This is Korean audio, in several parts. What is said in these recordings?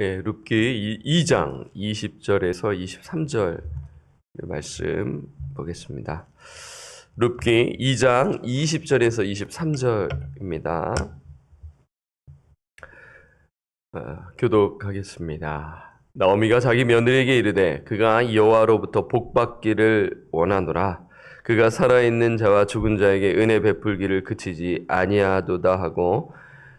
예, 룻기 2장 20절에서 23절 말씀 보겠습니다. 룻기 2장 20절에서 23절입니다. 교독하겠습니다. 나오미가 자기 며느리에게 이르되 그가 여호와로부터 복받기를 원하노라. 그가 살아있는 자와 죽은 자에게 은혜 베풀기를 그치지 아니하도다 하고,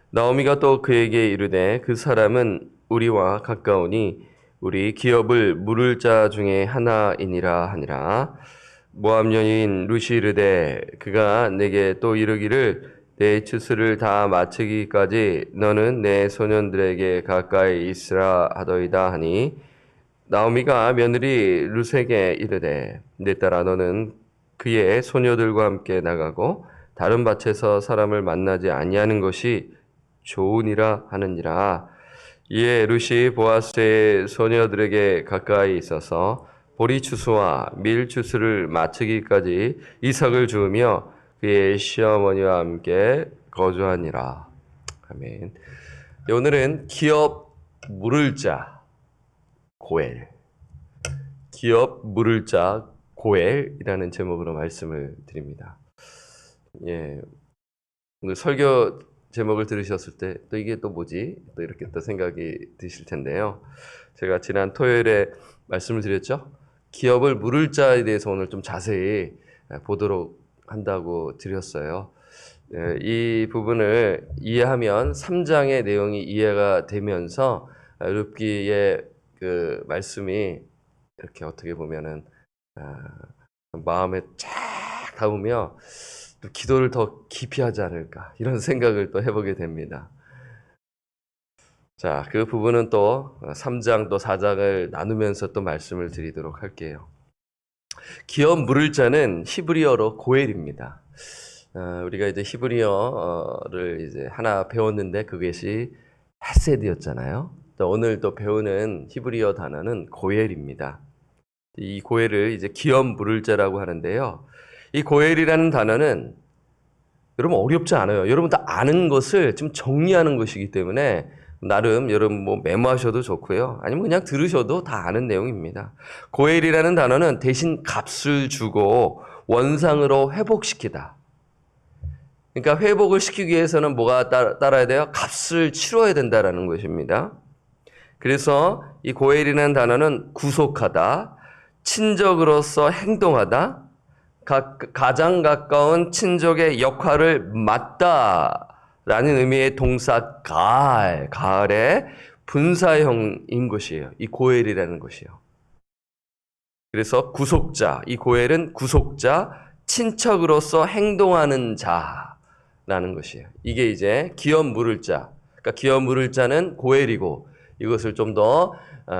나오미가 또 그에게 이르되 그 사람은 우리와 가까우니 우리 기업을 물을 자 중에 하나이니라 하니라. 모압 여인 룻이 이르되 그가 내게 또 이르기를 내 추수를 다 마치기까지 너는 내 소년들에게 가까이 있으라 하더이다 하니, 나오미가 며느리 룻에게 이르되 내 딸아 너는 그의 소녀들과 함께 나가고 다른 밭에서 사람을 만나지 아니하는 것이 좋으니라 하느니라. 이에 룻이 보아스의 소녀들에게 가까이 있어서 보리 추수와 밀 추수를 마치기까지 이삭을 주우며 그의 시어머니와 함께 거주하니라. 아멘. 오늘은 기업 물을 자 고엘, 기업 물을 자 고엘이라는 제목으로 말씀을 드립니다. 오늘 설교 제목을 들으셨을 때 또 이게 또 뭐지? 또 이렇게 또 생각이 드실 텐데요. 제가 지난 토요일에 말씀을 드렸죠. 기업을 물을 자에 대해서 오늘 좀 자세히 보도록 한다고 드렸어요. 이 부분을 이해하면 3장의 내용이 이해가 되면서 룻기의 그 말씀이 이렇게 어떻게 보면은 마음에 쫙 담으며 또 기도를 더 깊이 하지 않을까, 이런 생각을 또 해보게 됩니다. 자, 그 부분은 또 3장 또 4장을 나누면서 또 말씀을 드리도록 할게요. 기업 물을 자는 히브리어로 고엘입니다. 우리가 이제 히브리어를 이제 하나 배웠는데 그것이 헤세드였잖아요. 또 오늘 또 배우는 히브리어 단어는 고엘입니다. 이 고엘을 이제 기업 물을 자라고 하는데요. 이 고엘이라는 단어는 여러분 어렵지 않아요. 여러분 다 아는 것을 좀 정리하는 것이기 때문에 나름 여러분 뭐 메모하셔도 좋고요. 아니면 그냥 들으셔도 다 아는 내용입니다. 고엘이라는 단어는 대신 값을 주고 원상으로 회복시키다. 그러니까 회복을 시키기 위해서는 뭐가 따라야 돼요? 값을 치러야 된다라는 것입니다. 그래서 이 고엘이라는 단어는 구속하다, 친족으로서 행동하다, 가장 가까운 친족의 역할을 맡다라는 의미의 동사 가을의 분사형인 것이에요. 이 고엘이라는 것이요. 그래서 구속자, 이 고엘은 구속자, 친척으로서 행동하는 자라는 것이에요. 이게 이제 기업 물을 자. 그러니까 기업 물을 자는 고엘이고, 이것을 좀 더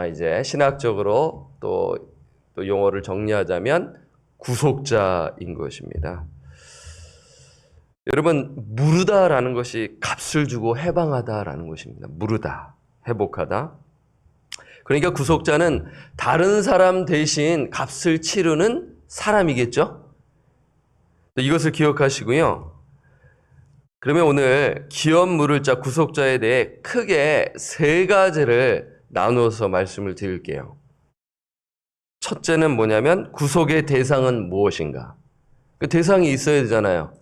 이제 신학적으로 또 용어를 정리하자면 구속자인 것입니다. 여러분, 무르다라는 것이 값을 주고 해방하다라는 것입니다. 무르다, 회복하다. 그러니까 구속자는 다른 사람 대신 값을 치르는 사람이겠죠? 이것을 기억하시고요. 그러면 오늘 기업 물을 자 구속자에 대해 크게 세 가지를 나누어서 말씀을 드릴게요. 첫째는 뭐냐면 구속의 대상은 무엇인가? 그 대상이 있어야 되잖아요.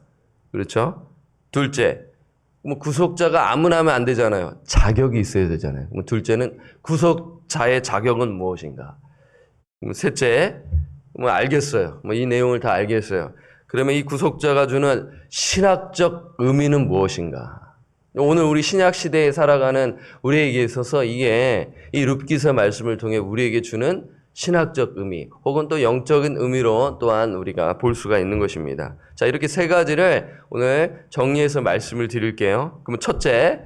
그렇죠? 둘째, 뭐 구속자가 아무나 하면 안 되잖아요. 자격이 있어야 되잖아요. 둘째는 구속자의 자격은 무엇인가? 셋째, 뭐 알겠어요. 뭐 이 내용을 다 알겠어요. 그러면 이 구속자가 주는 신학적 의미는 무엇인가? 오늘 우리 신약 시대에 살아가는 우리에게 있어서 이게 이 룻기서 말씀을 통해 우리에게 주는 신학적 의미 혹은 또 영적인 의미로 또한 우리가 볼 수가 있는 것입니다. 자, 이렇게 세 가지를 오늘 정리해서 말씀을 드릴게요. 그러면 첫째,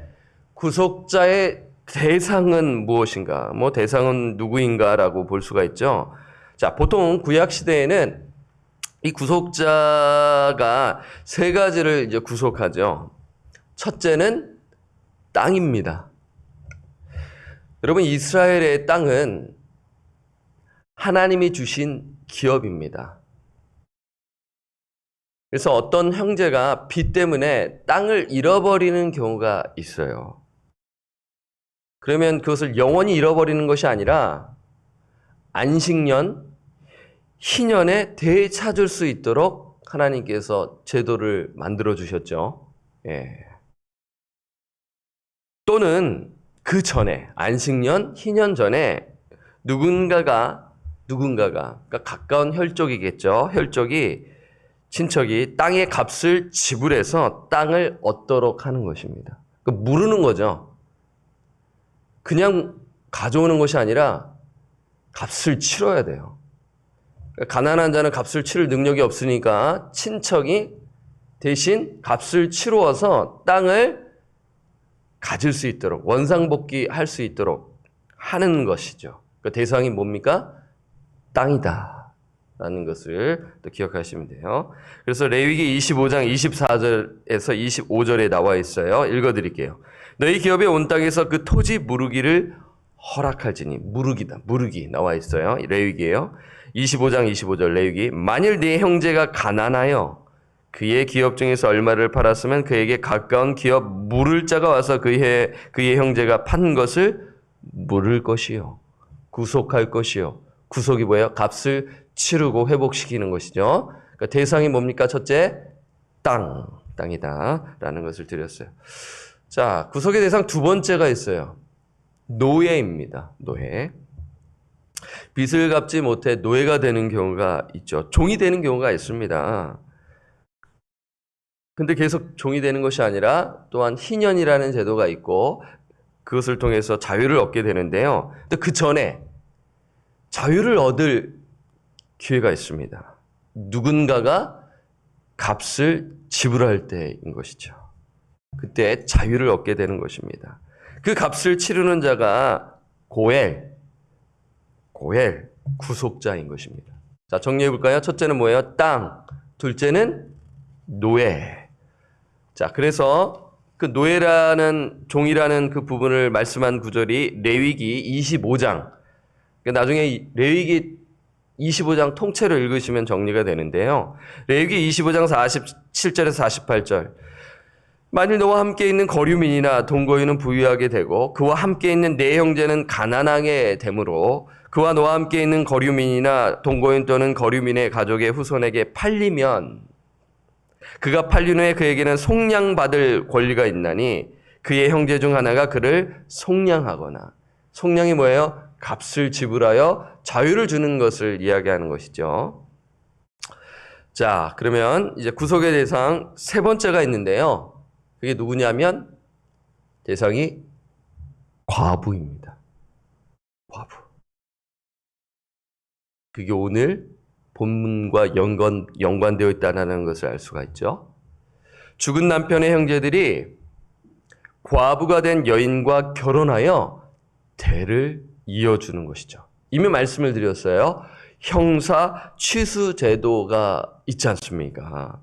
구속자의 대상은 무엇인가? 뭐 대상은 누구인가라고 볼 수가 있죠. 자, 보통 구약 시대에는 이 구속자가 세 가지를 이제 구속하죠. 첫째는 땅입니다. 여러분, 이스라엘의 땅은 하나님이 주신 기업입니다. 그래서 어떤 형제가 빚 때문에 땅을 잃어버리는 경우가 있어요. 그러면 그것을 영원히 잃어버리는 것이 아니라 안식년, 희년에 되찾을 수 있도록 하나님께서 제도를 만들어 주셨죠. 예. 또는 그 전에, 안식년, 희년 전에 누군가가 그러니까 가까운 혈족이겠죠. 혈족이, 친척이 땅의 값을 지불해서 땅을 얻도록 하는 것입니다. 그러니까 무르는 거죠. 그냥 가져오는 것이 아니라 값을 치러야 돼요. 그러니까 가난한 자는 값을 치를 능력이 없으니까 친척이 대신 값을 치루어서 땅을 가질 수 있도록, 원상복귀할 수 있도록 하는 것이죠. 그 대상이 뭡니까? 땅이다 라는 것을 또 기억하시면 돼요. 그래서 레위기 25장 24절에서 25절에 나와 있어요. 읽어드릴게요. 너희 기업에 온 땅에서 그 토지 무르기를 허락할지니. 무르기다. 무르기 나와 있어요. 레위기예요. 25장 25절 레위기. 만일 네 형제가 가난하여 그의 기업 중에서 얼마를 팔았으면 그에게 가까운 기업 물을 자가 와서 그의 형제가 판 것을 물을 것이요. 구속할 것이요. 구속이 뭐예요? 값을 치르고 회복시키는 것이죠. 그러니까 대상이 뭡니까? 첫째, 땅이다 라는 것을 드렸어요. 자, 구속의 대상 두 번째가 있어요. 노예입니다. 노예. 빚을 갚지 못해 노예가 되는 경우가 있죠. 종이 되는 경우가 있습니다. 근데 계속 종이 되는 것이 아니라 또한 희년이라는 제도가 있고 그것을 통해서 자유를 얻게 되는데요. 근데 그 전에 자유를 얻을 기회가 있습니다. 누군가가 값을 지불할 때인 것이죠. 그때 자유를 얻게 되는 것입니다. 그 값을 치르는 자가 고엘, 구속자인 것입니다. 자, 정리해 볼까요? 첫째는 뭐예요? 땅. 둘째는 노예. 자, 그래서 그 노예라는, 종이라는 그 부분을 말씀한 구절이 레위기 25장. 나중에 레위기 25장 통째로 읽으시면 정리가 되는데요. 레위기 25장 47절에서 48절. 만일 너와 함께 있는 거류민이나 동거인은 부유하게 되고 그와 함께 있는 네 형제는 가난하게 되므로 그와 너와 함께 있는 거류민이나 동거인 또는 거류민의 가족의 후손에게 팔리면 그가 팔린 후에 그에게는 속량받을 권리가 있나니 그의 형제 중 하나가 그를 속량하거나, 속량이 뭐예요? 값을 지불하여 자유를 주는 것을 이야기하는 것이죠. 자, 그러면 이제 구속의 대상 세 번째가 있는데요. 그게 누구냐면 대상이 과부입니다. 과부. 그게 오늘 본문과 연관되어 있다는 것을 알 수가 있죠. 죽은 남편의 형제들이 과부가 된 여인과 결혼하여 대를 이어주는 것이죠. 이미 말씀을 드렸어요. 형사 취수 제도가 있지 않습니까?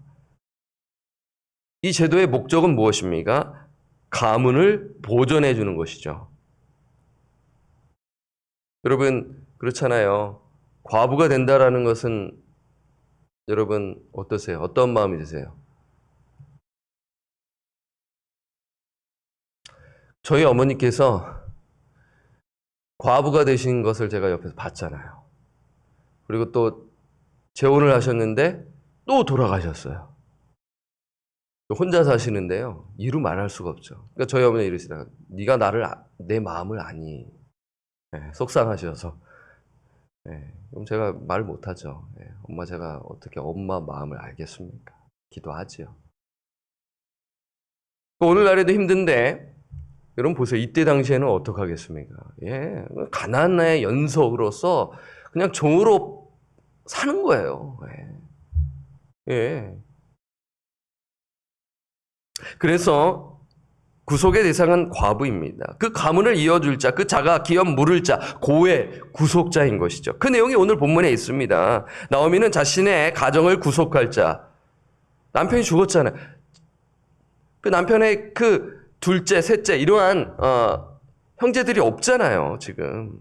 이 제도의 목적은 무엇입니까? 가문을 보존해 주는 것이죠. 여러분, 그렇잖아요. 과부가 된다라는 것은 여러분 어떠세요? 어떤 마음이 드세요? 저희 어머니께서 과부가 되신 것을 제가 옆에서 봤잖아요. 그리고 또 재혼을 하셨는데 또 돌아가셨어요. 혼자 사시는데요. 이루 말할 수가 없죠. 그러니까 저희 어머니 이러시다가 네가 내 마음을 아니. 네, 속상하셔서. 네, 그럼 제가 말 못하죠. 네, 엄마 제가 어떻게 엄마 마음을 알겠습니까? 기도하지요. 오늘날에도 힘든데 여러분 보세요. 이때 당시에는 어떻게 하겠습니까? 예, 가난의 연속으로서 그냥 종으로 사는 거예요. 예. 예. 그래서 구속의 대상은 과부입니다. 그 가문을 이어줄 자, 그 자가 기업 물을 자, 고의 구속자인 것이죠. 그 내용이 오늘 본문에 있습니다. 나오미는 자신의 가정을 구속할 자, 남편이 죽었잖아요. 그 남편의 그 둘째, 셋째 이러한 형제들이 없잖아요, 지금.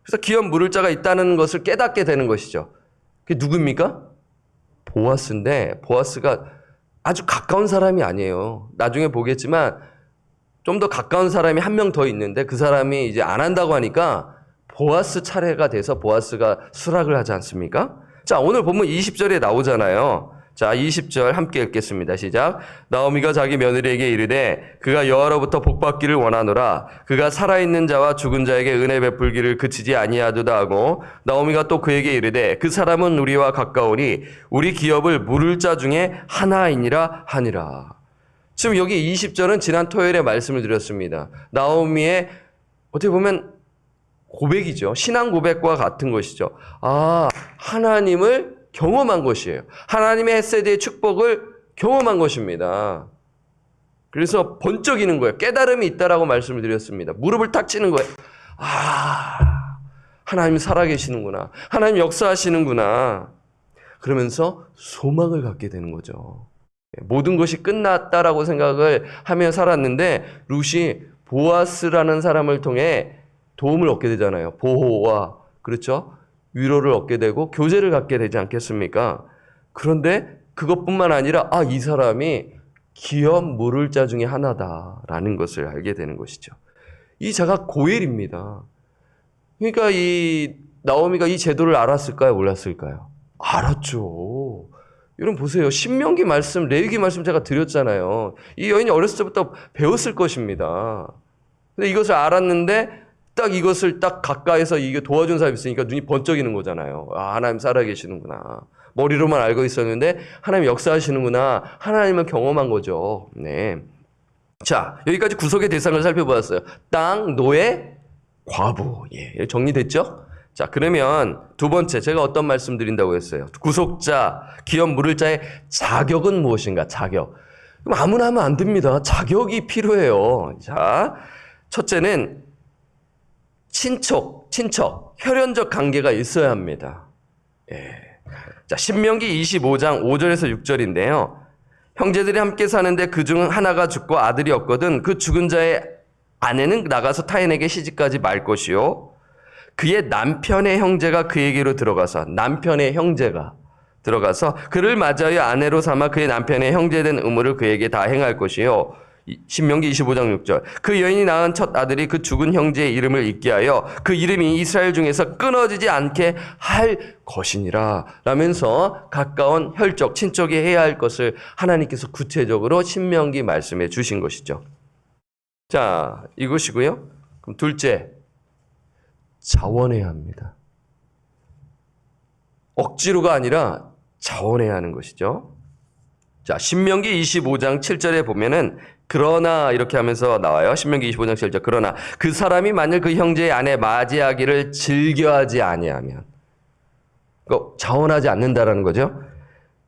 그래서 기업 물을 자가 있다는 것을 깨닫게 되는 것이죠. 그게 누굽니까? 보아스인데 보아스가 아주 가까운 사람이 아니에요. 나중에 보겠지만 좀 더 가까운 사람이 한 명 더 있는데 그 사람이 이제 안 한다고 하니까 보아스 차례가 돼서 보아스가 수락을 하지 않습니까? 자, 오늘 본문 20절에 나오잖아요. 자, 20절 함께 읽겠습니다. 시작. 나오미가 자기 며느리에게 이르되 그가 여호와로부터 복받기를 원하노라. 그가 살아있는 자와 죽은 자에게 은혜 베풀기를 그치지 아니하도다 하고 나오미가 또 그에게 이르되 그 사람은 우리와 가까우니 우리 기업을 물을 자 중에 하나이니라 하니라. 지금 여기 20절은 지난 토요일에 말씀을 드렸습니다. 나오미의 어떻게 보면 고백이죠. 신앙 고백과 같은 것이죠. 아, 하나님을 경험한 것이에요. 하나님의 헤세드의 축복을 경험한 것입니다. 그래서 번쩍이는 거예요. 깨달음이 있다라고 말씀을 드렸습니다. 무릎을 탁 치는 거예요. 아, 하나님 살아계시는구나. 하나님 역사하시는구나. 그러면서 소망을 갖게 되는 거죠. 모든 것이 끝났다라고 생각을 하며 살았는데 룻이 보아스라는 사람을 통해 도움을 얻게 되잖아요. 보호와 그렇죠? 위로를 얻게 되고 교제를 갖게 되지 않겠습니까? 그런데 그것뿐만 아니라 이 사람이 기업 물을 자 중에 하나다라는 것을 알게 되는 것이죠. 이 자가 고엘입니다. 그러니까 이 나오미가 이 제도를 알았을까요? 몰랐을까요? 알았죠. 여러분 보세요. 신명기 말씀, 레위기 말씀 제가 드렸잖아요. 이 여인이 어렸을 때부터 배웠을 것입니다. 근데 이것을 알았는데 딱 이것을 딱 가까이서 이게 도와준 사람이 있으니까 눈이 번쩍이는 거잖아요. 아, 하나님 살아계시는구나. 머리로만 알고 있었는데 하나님 역사하시는구나. 하나님을 경험한 거죠. 네. 자, 여기까지 구속의 대상을 살펴보았어요. 땅, 노예, 과부. 예, 정리됐죠? 자, 그러면 두 번째 제가 어떤 말씀 드린다고 했어요? 구속자, 기업 물을 자의 자격은 무엇인가? 자격. 그럼 아무나 하면 안 됩니다. 자격이 필요해요. 자, 첫째는 친척, 혈연적 관계가 있어야 합니다. 예. 자, 신명기 25장 5절에서 6절인데요. 형제들이 함께 사는데 그중 하나가 죽고 아들이 없거든 그 죽은 자의 아내는 나가서 타인에게 시집가지 말 것이요. 그의 남편의 형제가 그에게로 들어가서 그를 맞아요 아내로 삼아 그의 남편의 형제된 의무를 그에게 다 행할 것이요. 신명기 25장 6절. 그 여인이 낳은 첫 아들이 그 죽은 형제의 이름을 잊게 하여 그 이름이 이스라엘 중에서 끊어지지 않게 할 것이니라. 라면서 가까운 혈족, 친족이 해야 할 것을 하나님께서 구체적으로 신명기 말씀해 주신 것이죠. 자, 이것이고요. 그럼 둘째, 자원해야 합니다. 억지로가 아니라 자원해야 하는 것이죠. 자, 신명기 25장 7절에 보면은 그러나 이렇게 하면서 나와요. 신명기 25장 7절. 그러나 그 사람이 만일 그 형제의 아내 맞이하기를 즐겨하지 아니하면, 자원하지 않는다라는 거죠.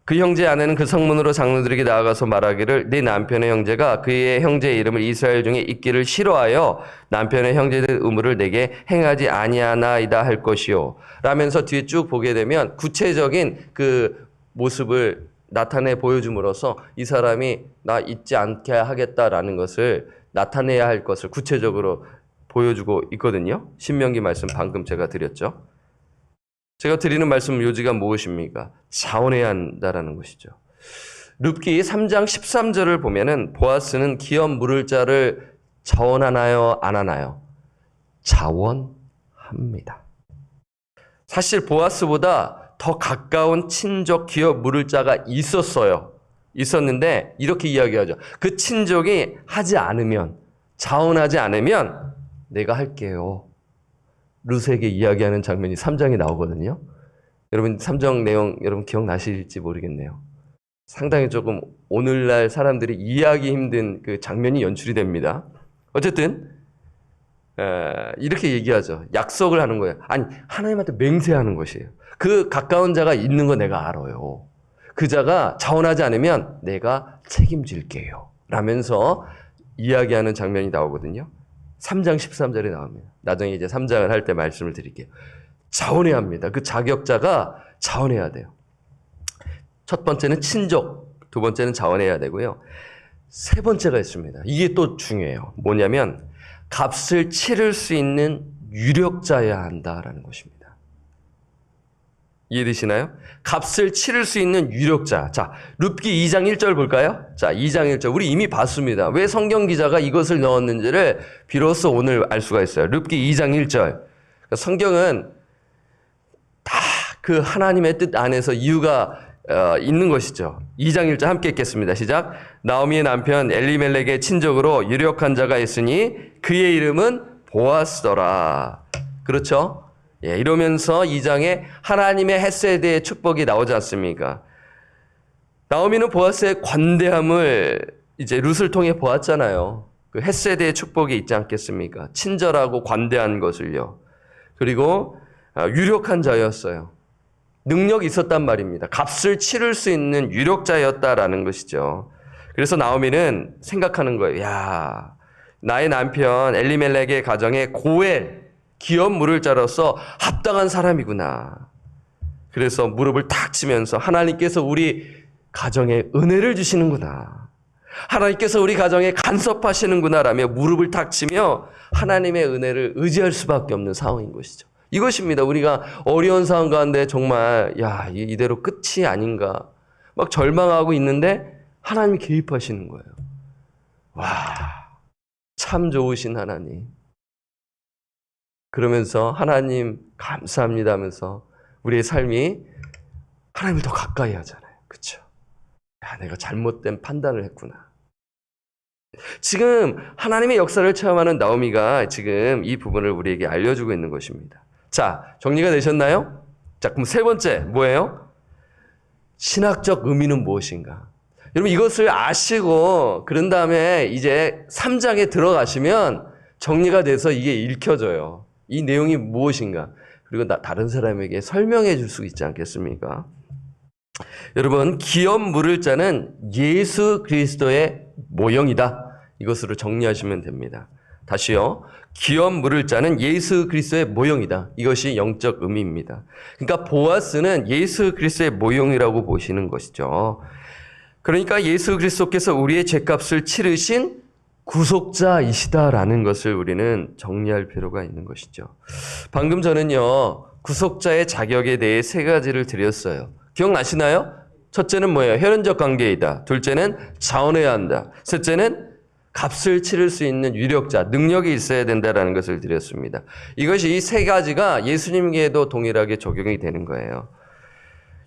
그 형제의 아내는 그 성문으로 장로들에게 나아가서 말하기를 네 남편의 형제가 그의 형제의 이름을 이스라엘 중에 있기를 싫어하여 남편의 형제의 의무를 내게 행하지 아니하나이다 할 것이요. 라면서 뒤에 쭉 보게 되면 구체적인 그 모습을 나타내 보여줌으로써 이 사람이 나 잊지 않게 하겠다라는 것을 나타내야 할 것을 구체적으로 보여주고 있거든요. 신명기 말씀 방금 제가 드렸죠. 제가 드리는 말씀 요지가 무엇입니까? 자원해야 한다라는 것이죠. 룻기 3장 13절을 보면은 보아스는 기업 물을 자를 자원하나요? 안 하나요? 자원합니다. 사실 보아스보다 더 가까운 친족 기업 물을 자가 있었는데 이렇게 이야기하죠. 그 친족이 하지 않으면, 자원하지 않으면 내가 할게요. 룻에게 이야기하는 장면이 3장에 나오거든요. 여러분 3장 내용 여러분 기억나실지 모르겠네요. 상당히 조금 오늘날 사람들이 이해하기 힘든 그 장면이 연출이 됩니다. 어쨌든 이렇게 얘기하죠. 약속을 하는 거예요. 아니, 하나님한테 맹세하는 것이에요. 그 가까운 자가 있는 거 내가 알아요. 그 자가 자원하지 않으면 내가 책임질게요. 라면서 이야기하는 장면이 나오거든요. 3장 13절에 나옵니다. 나중에 이제 3장을 할 때 말씀을 드릴게요. 자원해야 합니다. 그 자격자가 자원해야 돼요. 첫 번째는 친족, 두 번째는 자원해야 되고요. 세 번째가 있습니다. 이게 또 중요해요. 뭐냐면 값을 치를 수 있는 유력자여야 한다라는 것입니다. 이해되시나요? 값을 치를 수 있는 유력자. 자, 룻기 2장 1절 볼까요? 자, 2장 1절. 우리 이미 봤습니다. 왜 성경 기자가 이것을 넣었는지를 비로소 오늘 알 수가 있어요. 룻기 2장 1절. 성경은 다 그 하나님의 뜻 안에서 이유가 있는 것이죠. 2장 1절 함께 읽겠습니다. 시작. 나오미의 남편 엘리멜렉의 친족으로 유력한 자가 있으니 그의 이름은 보아스더라. 그렇죠? 예, 이러면서 2장에 하나님의 헤세드의 축복이 나오지 않습니까? 나오미는 보아스의 관대함을 이제 룻을 통해 보았잖아요. 그 헤세드의 축복이 있지 않겠습니까? 친절하고 관대한 것을요. 그리고 유력한 자였어요. 능력이 있었단 말입니다. 값을 치를 수 있는 유력자였다라는 것이죠. 그래서 나오미는 생각하는 거예요. 야, 나의 남편 엘리멜렉의 가정에 고엘, 기업 물을 자로서 합당한 사람이구나. 그래서 무릎을 탁 치면서 하나님께서 우리 가정에 은혜를 주시는구나. 하나님께서 우리 가정에 간섭하시는구나 라며 무릎을 탁 치며 하나님의 은혜를 의지할 수밖에 없는 상황인 것이죠. 이것입니다. 우리가 어려운 상황 가운데 정말 야, 이대로 끝이 아닌가 막 절망하고 있는데 하나님이 개입하시는 거예요. 와, 참 좋으신 하나님. 그러면서 하나님 감사합니다 하면서 우리의 삶이 하나님을 더 가까이 하잖아요. 그렇죠? 야, 내가 잘못된 판단을 했구나. 지금 하나님의 역사를 체험하는 나오미가 지금 이 부분을 우리에게 알려주고 있는 것입니다. 자, 정리가 되셨나요? 자, 그럼 세 번째 뭐예요? 신학적 의미는 무엇인가? 여러분 이것을 아시고 그런 다음에 이제 3장에 들어가시면 정리가 돼서 이게 읽혀져요. 이 내용이 무엇인가? 그리고 다른 사람에게 설명해 줄 수 있지 않겠습니까? 여러분 기업 물을 자는 예수 그리스도의 모형이다. 이것으로 정리하시면 됩니다. 다시요. 기업 물을 자는 예수 그리스도의 모형이다. 이것이 영적 의미입니다. 그러니까 보아스는 예수 그리스도의 모형이라고 보시는 것이죠. 그러니까 예수 그리스도께서 우리의 죄값을 치르신 구속자이시다라는 것을 우리는 정리할 필요가 있는 것이죠. 방금 저는요. 구속자의 자격에 대해 세 가지를 드렸어요. 기억나시나요? 첫째는 뭐예요? 혈연적 관계이다. 둘째는 자원해야 한다. 셋째는 값을 치를 수 있는 유력자, 능력이 있어야 된다는 것을 드렸습니다. 이것이 이 세 가지가 예수님께도 동일하게 적용이 되는 거예요.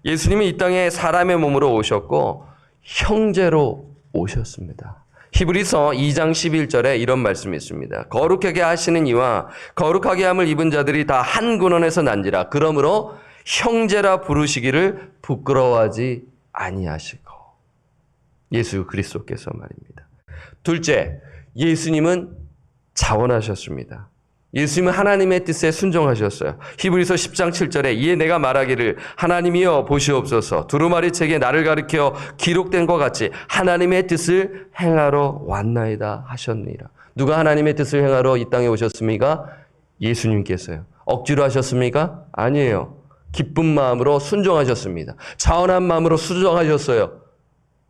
예수님이 이 땅에 사람의 몸으로 오셨고 형제로 오셨습니다. 히브리서 2장 11절에 이런 말씀이 있습니다. 거룩하게 하시는 이와 거룩하게 함을 입은 자들이 다 한 근원에서 난지라. 그러므로 형제라 부르시기를 부끄러워하지 아니하시고. 예수 그리스도께서 말입니다. 둘째, 예수님은 자원하셨습니다. 예수님은 하나님의 뜻에 순종하셨어요. 히브리서 10장 7절에 이에 내가 말하기를 하나님이여 보시옵소서 두루마리 책에 나를 가리켜 기록된 것 같이 하나님의 뜻을 행하러 왔나이다 하셨느니라. 누가 하나님의 뜻을 행하러 이 땅에 오셨습니까? 예수님께서요. 억지로 하셨습니까? 아니에요. 기쁜 마음으로 순종하셨습니다. 자원한 마음으로 순종하셨어요.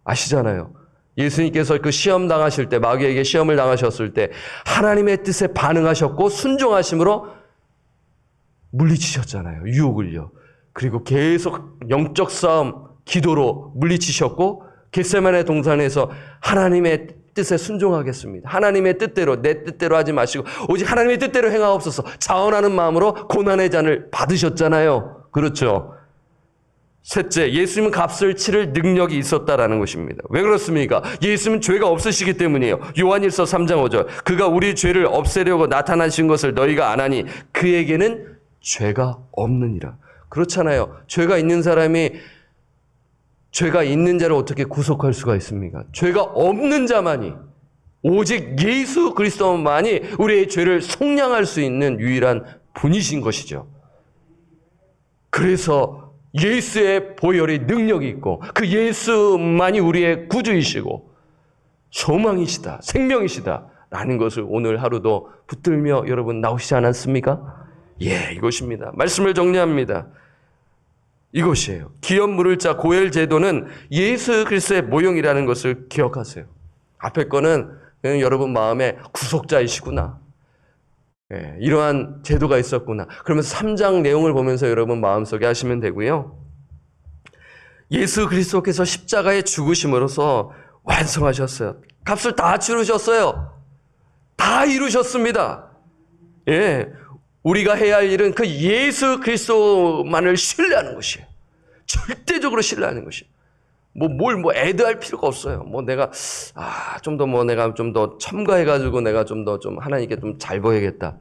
아시잖아요. 예수님께서 그 시험 당하실 때, 마귀에게 시험을 당하셨을 때 하나님의 뜻에 반응하셨고 순종하심으로 물리치셨잖아요. 유혹을요. 그리고 계속 영적 싸움, 기도로 물리치셨고 겟세마네 동산에서 하나님의 뜻에 순종하겠습니다. 하나님의 뜻대로, 내 뜻대로 하지 마시고 오직 하나님의 뜻대로 행하옵소서. 자원하는 마음으로 고난의 잔을 받으셨잖아요. 그렇죠? 셋째, 예수님은 값을 치를 능력이 있었다라는 것입니다. 왜 그렇습니까? 예수님은 죄가 없으시기 때문이에요. 요한일서 3장 5절. 그가 우리 죄를 없애려고 나타나신 것을 너희가 안 하니 그에게는 죄가 없느니라. 그렇잖아요. 죄가 있는 사람이 죄가 있는 자를 어떻게 구속할 수가 있습니까? 죄가 없는 자만이, 오직 예수 그리스도만이 우리의 죄를 속량할 수 있는 유일한 분이신 것이죠. 그래서 예수의 보혈의 능력이 있고 그 예수만이 우리의 구주이시고 소망이시다, 생명이시다 라는 것을 오늘 하루도 붙들며 여러분 나오시지 않았습니까? 예, 이것입니다. 말씀을 정리합니다. 이것이에요. 기업 물을 자 고엘 제도는 예수 그리스도의 모형이라는 것을 기억하세요. 앞에 거는 여러분 마음에 구속자이시구나. 예, 이러한 제도가 있었구나. 그러면서 3장 내용을 보면서 여러분 마음속에 하시면 되고요. 예수 그리스도께서 십자가에 죽으심으로써 완성하셨어요. 값을 다 치르셨어요. 다 이루셨습니다. 예, 우리가 해야 할 일은 그 예수 그리스도만을 신뢰하는 것이에요. 절대적으로 신뢰하는 것이에요. 애도할 필요가 없어요. 내가, 내가 좀 더 첨가해가지고 내가 좀 더 하나님께 좀 잘 보여야겠다.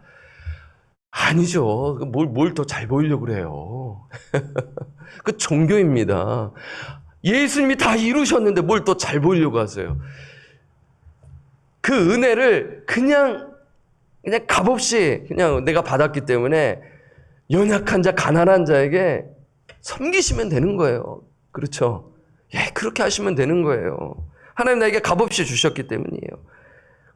아니죠. 뭘 더 잘 보이려고 그래요. 그 종교입니다. 예수님이 다 이루셨는데 뭘 더 잘 보이려고 하세요. 그 은혜를 그냥 값없이 그냥 내가 받았기 때문에 연약한 자, 가난한 자에게 섬기시면 되는 거예요. 그렇죠? 예, 그렇게 하시면 되는 거예요. 하나님 나에게 값없이 주셨기 때문이에요.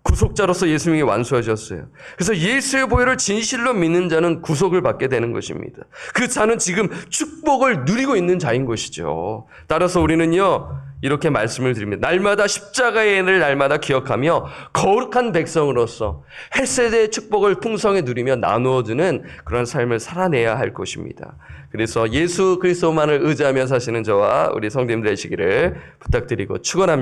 구속자로서 예수님이 완수하셨어요. 그래서 예수의 보혈을 진실로 믿는 자는 구속을 받게 되는 것입니다. 그 자는 지금 축복을 누리고 있는 자인 것이죠. 따라서 우리는요, 이렇게 말씀을 드립니다. 날마다 십자가의 은혜를 날마다 기억하며 거룩한 백성으로서 헬세대의 축복을 풍성히 누리며 나누어주는 그런 삶을 살아내야 할 것입니다. 그래서 예수 그리스도만을 의지하며 사시는 저와 우리 성도님들 되시기를 부탁드리고 축원합니다.